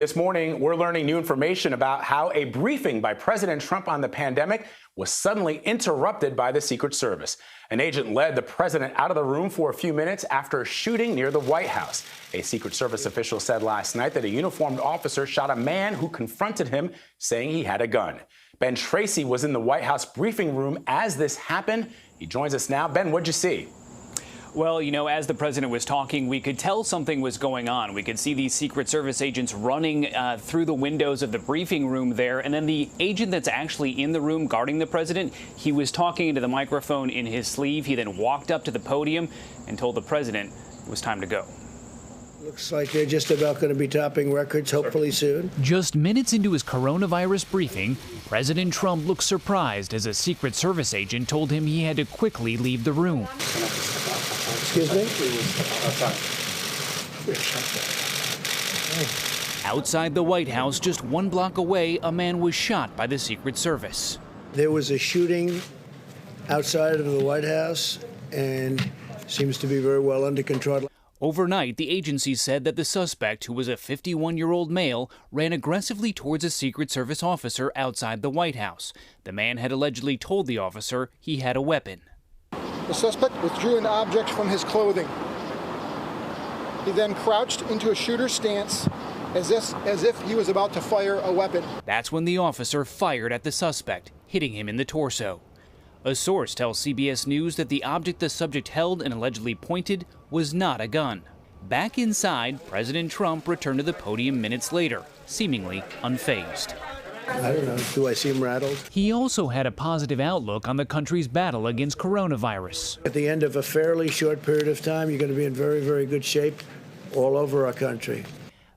This morning, we're learning new information about how a briefing by President Trump on the pandemic was suddenly interrupted by the Secret Service. An agent led the president out of the room for a few minutes after a shooting near the White House. A Secret Service official said last night that a uniformed officer shot a man who confronted him, saying he had a gun. Ben Tracy was in the White House briefing room as this happened. He joins us now. Ben, what'd you see? Well, as the president was talking, we could tell something was going on. We could see these Secret Service agents running through the windows of the briefing room there. And then the agent that's actually in the room guarding the president, he was talking into the microphone in his sleeve. He then walked up to the podium and told the president it was time to go. Looks like they're just about going to be topping records, hopefully soon. Just minutes into his coronavirus briefing, President Trump looked surprised as a Secret Service agent told him he had to quickly leave the room. Excuse me? Outside the White House, just 1 block away, a man was shot by the Secret Service. There was a shooting outside of the White House and seems to be very well under control. Overnight, the agency said that the suspect, who was a 51-year-old male, ran aggressively towards a Secret Service officer outside the White House. The man had allegedly told the officer he had a weapon. The suspect withdrew an object from his clothing. He then crouched into a shooter's stance as if he was about to fire a weapon. That's when the officer fired at the suspect, hitting him in the torso. A source tells CBS News that the object the subject held and allegedly pointed was not a gun. Back inside, President Trump returned to the podium minutes later, seemingly unfazed. I don't know. Do I seem rattled? He also had a positive outlook on the country's battle against coronavirus. At the end of a fairly short period of time, you're going to be in very, very good shape all over our country.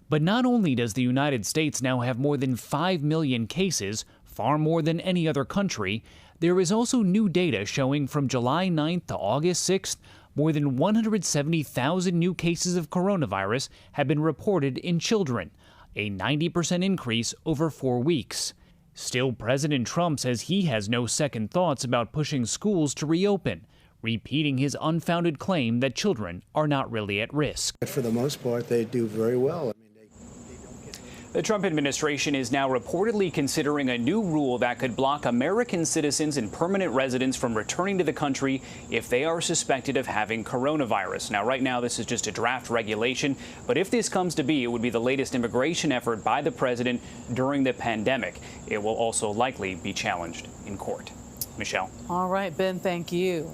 But not only does the United States now have more than 5 million cases, far more than any other country, there is also new data showing from July 9th to August 6th, more than 170,000 new cases of coronavirus have been reported in children, a 90% increase over 4 weeks. Still, President Trump says he has no second thoughts about pushing schools to reopen, repeating his unfounded claim that children are not really at risk. For the most part, they do very well. The Trump administration is now reportedly considering a new rule that could block American citizens and permanent residents from returning to the country if they are suspected of having coronavirus. Now, right now, this is just a draft regulation, but if this comes to be, it would be the latest immigration effort by the president during the pandemic. It will also likely be challenged in court. Michelle. All right, Ben, thank you.